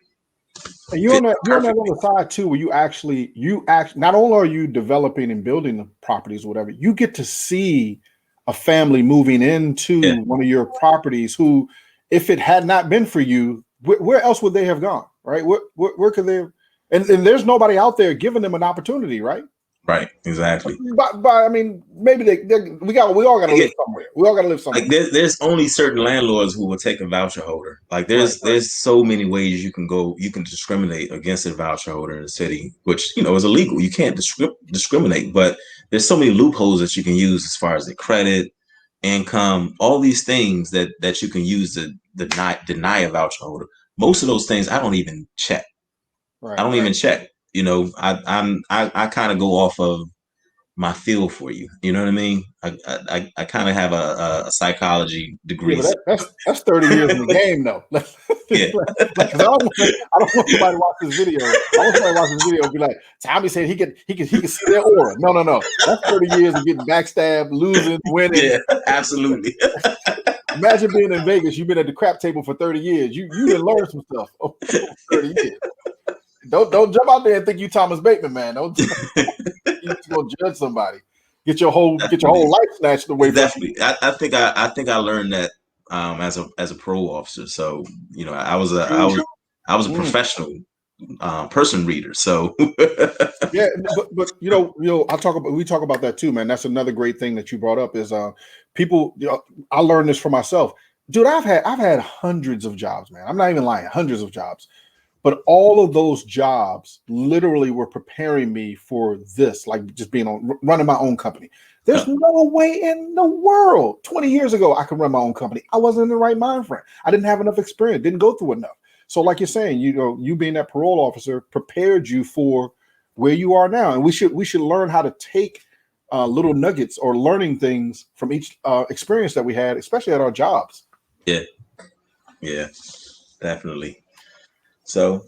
And you're on that other side too, where you actually not only are you developing and building the properties or whatever, you get to see a family moving into one of your properties who, if it had not been for you, where else would they have gone? Right? Where could they have? And there's nobody out there giving them an opportunity, right? Right, exactly. But I mean, maybe we all got to live somewhere. We all got to live somewhere. Like there's only certain landlords who will take a voucher holder. Like there's so many ways you can go. You can discriminate against a voucher holder in the city, which is illegal. You can't discriminate, but there's so many loopholes that you can use as far as the credit, income, all these things that you can use to deny a voucher holder. Most of those things I don't even check. Right, I don't even check. I kind of go off of my feel for you. You know what I mean? I kind of have a psychology degree. Yeah, that's 30 years in the game, though. Yeah. I don't want somebody to watch this video. I want somebody to watch this video and be like, Tommy said he can see their aura. No. That's 30 years of getting backstabbed, losing, winning. Yeah, absolutely. Imagine being in Vegas. You've been at the crap table for 30 years. You didn't learn some stuff over 30 years. Don't jump out there and think you Thomas Bateman, man. Don't you're gonna judge somebody. Get your whole life snatched away. Definitely. I think I learned that as a parole officer. So I was a professional person reader. So yeah, but we talk about that too, man. That's another great thing that you brought up is people. I learned this for myself, dude. I've had hundreds of jobs, man. I'm not even lying, hundreds of jobs. But all of those jobs literally were preparing me for this, like just running my own company. There's no way in the world 20 years ago I could run my own company. I wasn't in the right mind frame. I didn't have enough experience, didn't go through enough. So like you're saying, you being that parole officer prepared you for where you are now. And we should learn how to take little nuggets or learning things from each experience that we had, especially at our jobs. Yeah. Yeah, definitely. So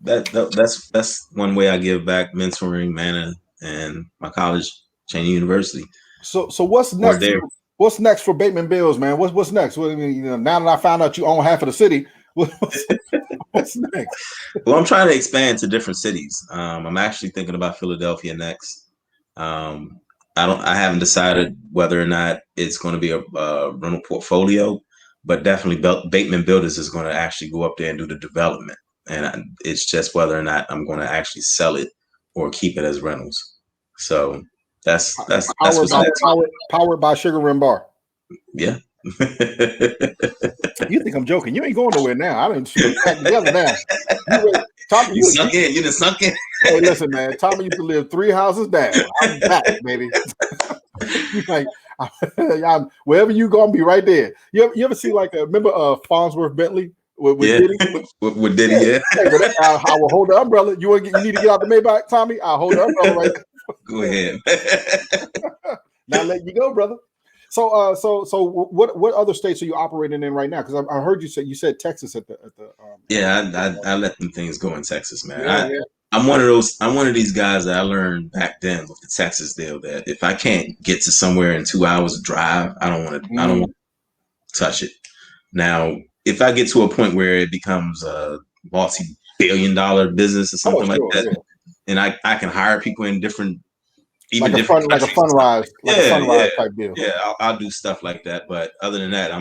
that's one way I give back, mentoring, man, and my college, Cheney University. So what's Or next? there. What's next for Bateman Bills, man? What's next? What, now that I found out you own half of the city, what's next? Well, I'm trying to expand to different cities. I'm actually thinking about Philadelphia next. Um, I haven't decided whether or not it's going to be a rental portfolio, but definitely Bateman Builders is going to actually go up there and do the development, and it's just whether or not I'm going to actually sell it or keep it as rentals. So that's what's next. Powered by Sugar Rim Bar. Yeah. You think I'm joking? You ain't going nowhere now. I didn't pack together now. Tommy, you sunk in. You didn't sunk in. Hey, listen, man. Tommy used to live 3 houses down. I'm back, baby. Like, wherever you gonna be, right there. You ever see like remember Farnsworth Bentley with Diddy? with Diddy, yeah. Hey, but I will hold the umbrella. You need to get out the Maybach, Tommy? I'll hold the umbrella right there. Go ahead. Not letting you go, brother. So what other states are you operating in right now? Because I heard you said Texas at the I let them things go in Texas, man. Yeah. I'm one of these guys that I learned back then with the Texas deal that if I can't get to somewhere in 2 hours of drive, I don't want to touch it. Now, if I get to a point where it becomes a multi-billion-dollar business or something like that, and I can hire people in different, even like different like a Sunrise, type deal. Yeah, I'll do stuff like that. But other than that,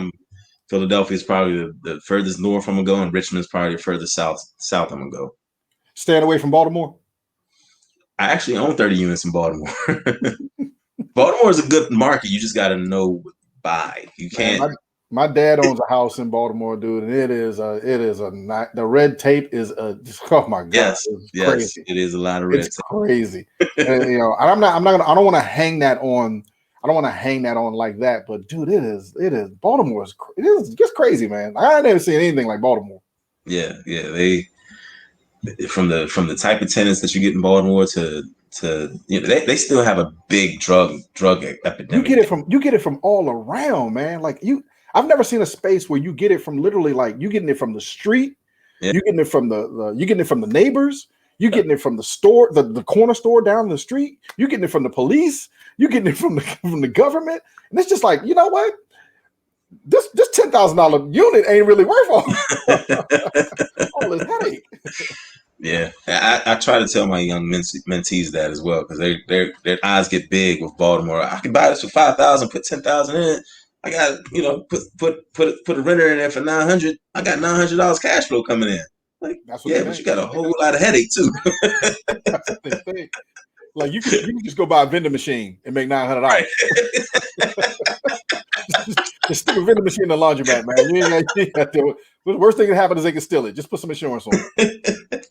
Philadelphia is probably the furthest north I'm gonna go, and Richmond's probably the furthest south I'm gonna go. Staying away from Baltimore? I actually own 30 units in Baltimore. Baltimore is a good market. You just got to know what to buy. You can't. Man, my dad owns a house in Baltimore, dude, and it is the red tape is oh my god, yes, crazy. It is a lot of red tape. Crazy. And, I don't want to hang that on. I don't want to hang that on like that, but dude, it is Baltimore is just crazy, man. I never seen anything like Baltimore. Yeah, they from the type of tenants that you get in Baltimore to they still have a big drug epidemic. You get it from all around, man. Like I've never seen a space where you get it from literally like you getting it from the street, you getting it from you getting it from the neighbors, you getting it from the store, the corner store down the street, you getting it from the police, you getting it from the government, and it's just like, you know what? This $10,000 unit ain't really worth all this headache. Yeah, I try to tell my young mentees that as well, because their eyes get big with Baltimore. I can buy this for $5,000, put $10,000 in it. I got put a renter in there for $900. I got $900 cash flow coming in. Like, but you got a whole lot of headache too. That's the thing. Like you can just go buy a vending machine and make $900. Right. Just stick a vending machine in the laundromat, man. You ain't got to. The worst thing that happen is they can steal it. Just put some insurance on it.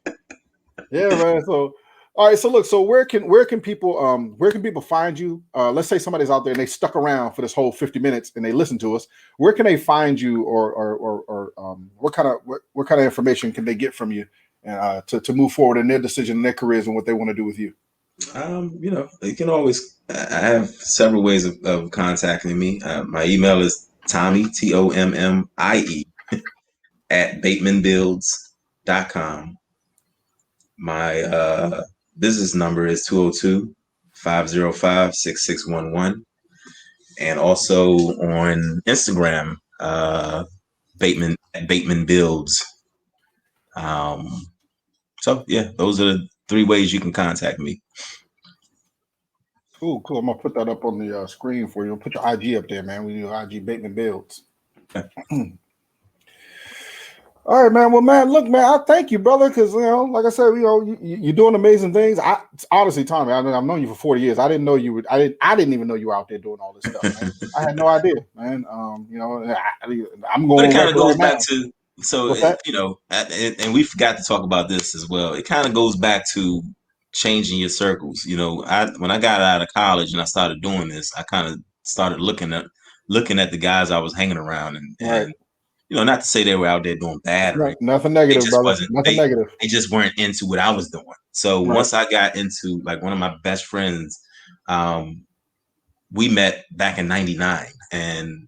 Yeah, man. So, all right. So look. So where can people find you? Let's say somebody's out there and they stuck around for this whole 50 minutes and they listen to us. Where can they find you, or what kind of information can they get from you to move forward in their decision, in their careers, and what they want to do with you? You can always. I have several ways of contacting me. My email is Tommy TOMMIE at BatemanBuilds.com. My business number is 202-505-6611, and also on Instagram, Bateman Builds. So yeah, those are the 3 ways you can contact me. Cool. I'm gonna put that up on the screen for you. I'll put the IG up there, man. We do IG Bateman Builds. All right, man. Well, man, look, man, I thank you, brother, because like I said, you're doing amazing things. Honestly, Tommy, I've known you for 40 years. I didn't know you would. I didn't even know you were out there doing all this stuff, man. I had no idea, man. I'm going. But it kind of goes back to and we forgot to talk about this as well. It kind of goes back to changing your circles. When I got out of college and I started doing this, I kind of started looking at the guys I was hanging around and not to say they were out there doing bad or nothing negative, brother. Nothing negative. They just weren't into what I was doing. So once I got into, like, one of my best friends, we met back in '99, and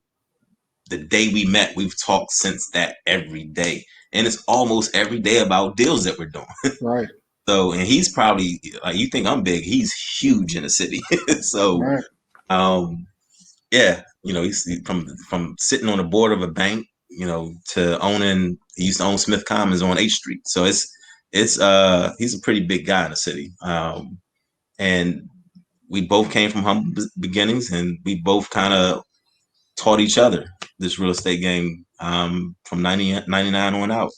the day we met, we've talked since that every day. And it's almost every day about deals that we're doing. Right. So, and he's probably, like, you think I'm big, he's huge in the city. So, Right. Yeah, he's from sitting on the board of a bank, to owning. He used to own Smith Commons on H Street. So it's he's a pretty big guy in the city. And we both came from humble beginnings, and we both kind of taught each other this real estate game from 99 on out.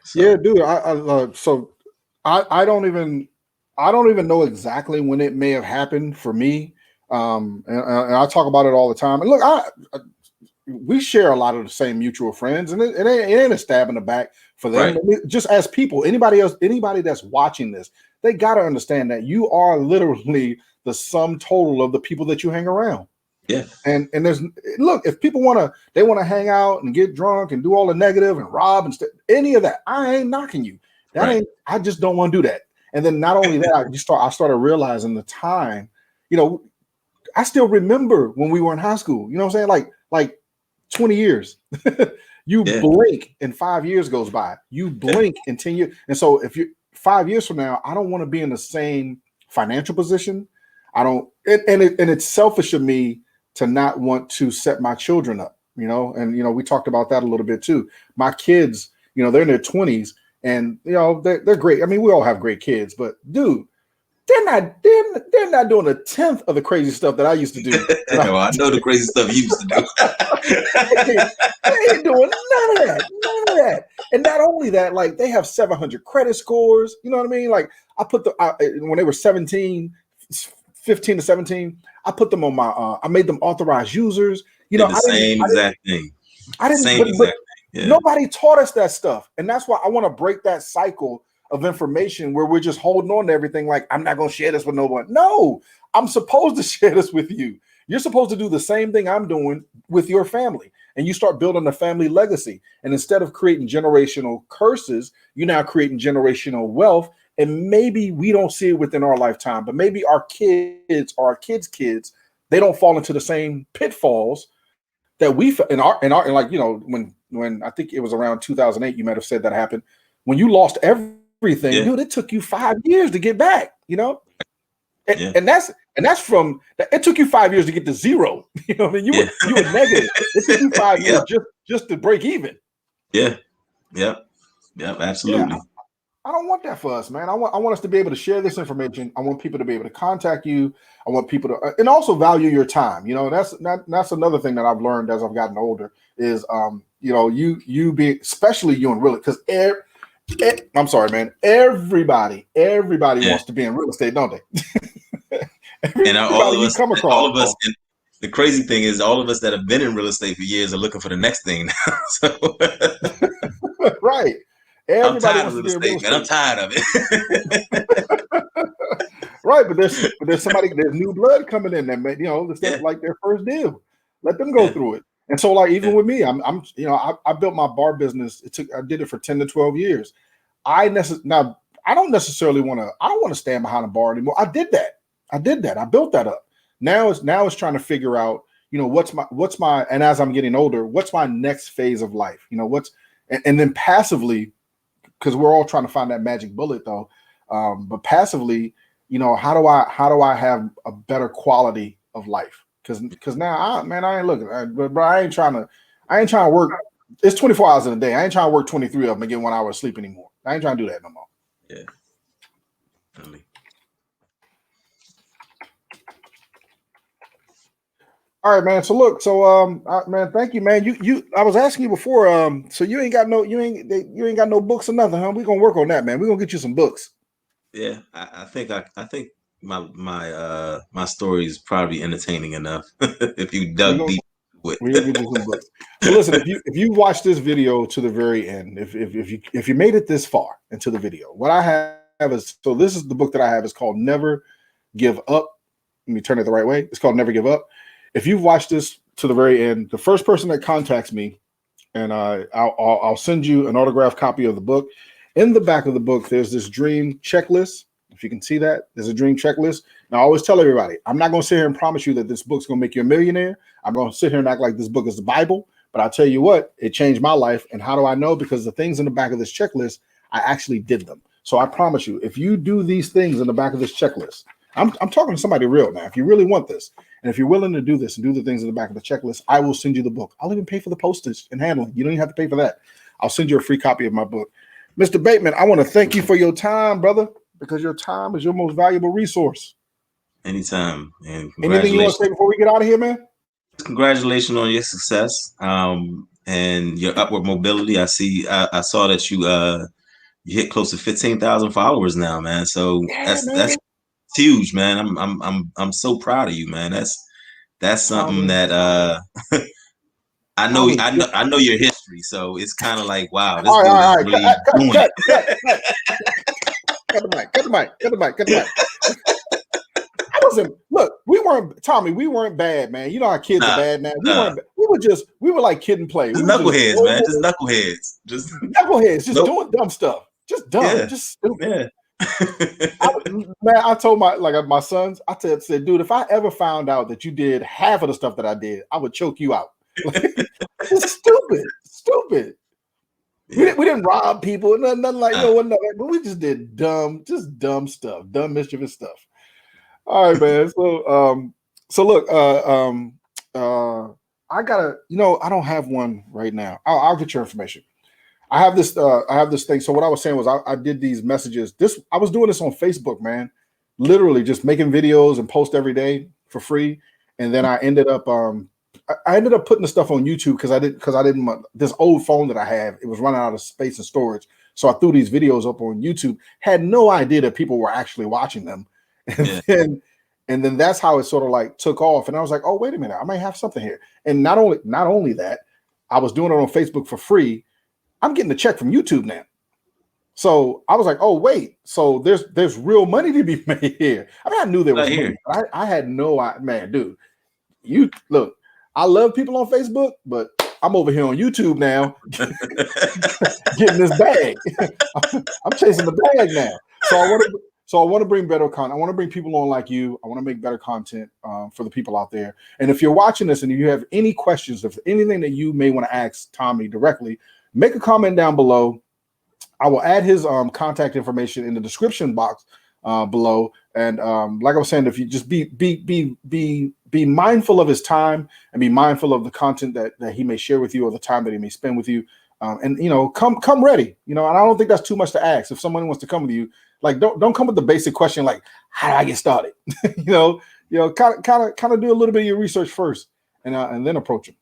So. Yeah, dude. I don't even know exactly when it may have happened for me. And I talk about it all the time. And look, we share a lot of the same mutual friends, and it ain't a stab in the back for them. Right. Just as people, anybody that's watching this, they got to understand that you are literally the sum total of the people that you hang around. Yeah. And there's, look, if people want to hang out and get drunk and do all the negative and rob and any of that, I ain't knocking you. I just don't want to do that. And then not only that, I started realizing the time, I still remember when we were in high school, you know what I'm saying? Like 20 years. You blink and 5 years goes by. You blink and 10 years. And so if you 5 years from now, I don't want to be in the same financial position. And it's selfish of me to not want to set my children up, and we talked about that a little bit too. My kids, they're in their 20s, and they're great. I mean, we all have great kids, but dude, they're not doing a tenth of the crazy stuff that I used to do. Well, I know the crazy stuff you used to do. They ain't doing none of that. And not only that, like, they have 700 credit scores. You know what I mean? Like, when they were 15 to 17, I put them on I made them authorized users. Same exact thing. Yeah. Nobody taught us that stuff. And that's why I want to break that cycle of information where we're just holding on to everything. Like, I'm not going to share this with no one. No, I'm supposed to share this with you. You're supposed to do the same thing I'm doing with your family. And you start building a family legacy. And instead of creating generational curses, you're now creating generational wealth. And maybe we don't see it within our lifetime, but maybe our kids or our kids, they don't fall into the same pitfalls that we in our like, when I think it was around 2008, you might have said that happened when you lost everything. Dude, it took you 5 years to get back, and that's from, it took you 5 years to get to zero. You know what I mean? You were negative. It took you 5 years just to break even. Yeah. Absolutely. Yeah. I don't want that for us, man. I want us to be able to share this information. I want people to be able to contact you. I want people to, and also value your time. That's another thing that I've learned as I've gotten older is, you be, especially you in real estate, because I'm sorry, man. Everybody wants to be in real estate, don't they? And all of us, and the crazy thing is, all of us that have been in real estate for years are looking for the next thing now. So. Right. I'm tired of real estate, man. I'm tired of it. Right, but there's new blood coming in that, like their first deal. Let them go through it. And so, like, even with me, I built my bar business. I did it for 10 to 12 years. I don't necessarily want to stand behind a bar anymore. I did that. I built that up. Now it's trying to figure out, what's my, and as I'm getting older, what's my next phase of life? And then passively, because we're all trying to find that magic bullet though. But passively, how do I have a better quality of life? Because now I ain't looking, but I ain't trying to work. It's 24 hours in a day. I ain't trying to work 23 of them and get 1 hour of sleep anymore. I ain't trying to do that no more. Yeah. Really. All right, man. So look, man, thank you, man. I was asking you before, so you ain't got no books or nothing, huh? We're gonna work on that, man. We're gonna get you some books. Yeah, I think my story is probably entertaining enough if you dug deep with. We're gonna get you some books. So listen, if you watch this video to the very end, if you made it this far into the video, what I have is, so this is the book that I have. Is called Never Give Up. Let me turn it the right way. It's called Never Give Up. If you've watched this to the very end, the first person that contacts me, and I'll send you an autographed copy of the book. In the back of the book, there's this dream checklist. If you can see that, there's a dream checklist. Now, I always tell everybody, I'm not going to sit here and promise you that this book's going to make you a millionaire. I'm going to sit here and act like this book is the Bible, But I'll tell you what, it changed my life. And how do I know? Because the things in the back of this checklist, I actually did them. So I promise you, if you do these things in the back of this checklist, I'm talking to somebody real now. If you really want this, and if you're willing to do this and do the things in the back of the checklist, I will send you the book. I'll even pay for the postage and handling. You don't even have to pay for that. I'll send you a free copy of my book. Mr. Bateman, I want to thank you for your time, brother, because your time is your most valuable resource. Anytime. And anything you want to say before we get out of here, man? Congratulations on your success and your upward mobility. I saw that you hit close to 15,000 followers now, man. So that's huge, man. I'm so proud of you, man. That's something that I know your history, so it's kind of like, wow, this dude is really doing it. Cut the mic. I wasn't. Look, we weren't bad, man. You know how kids are bad now. We were like kid and play. Just knuckleheads, man. Just knuckleheads. Just knuckleheads. Just doing dumb stuff. Just dumb. Yeah. Just stupid. Yeah. I told my sons. I said, dude, if I ever found out that you did half of the stuff that I did, I would choke you out. It's stupid. Yeah. We didn't rob people, nothing like but we just did dumb stuff, dumb mischievous stuff. All right, man. So look, I gotta, I don't have one right now. I'll get your information. I have this thing. So what I was saying was I did these messages. I was doing this on Facebook, man. Literally just making videos and post every day for free. And then I ended up putting the stuff on YouTube because I didn't this old phone that I have, it was running out of space and storage. So I threw these videos up on YouTube, had no idea that people were actually watching them. And then that's how it sort of like took off. And I was like, oh, wait a minute, I might have something here. And not only that, I was doing it on Facebook for free. I'm getting a check from YouTube now. So I was like, oh, wait, so there's real money to be made here. I mean, I knew there was money, but I had no idea. Man, dude, you look, I love people on Facebook, but I'm over here on YouTube now getting this bag. I'm chasing the bag now. So I want to bring better content. I want to bring people on like you. I want to make better content for the people out there. And if you're watching this and you have any questions, if anything that you may want to ask Tommy directly, make a comment down below. I will add his contact information in the description box below. And like I was saying, if you just be mindful of his time and be mindful of the content that he may share with you or the time that he may spend with you. And come ready. And I don't think that's too much to ask. If someone wants to come with you, like don't come with the basic question like, how do I get started? Kind of do a little bit of your research first and then approach him.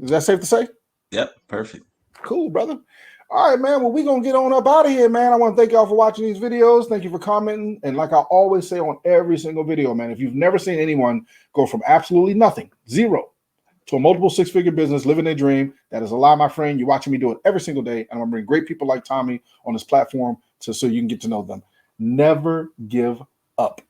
Is that safe to say? Yep, perfect. Cool, brother. All right, man. Well, we're going to get on up out of here, man. I want to thank y'all for watching these videos. Thank you for commenting. And like I always say on every single video, man, if you've never seen anyone go from absolutely nothing, zero, to a multiple six-figure business, living their dream, that is a lie, my friend. You're watching me do it every single day. And I'm going to bring great people like Tommy on this platform so you can get to know them. Never give up.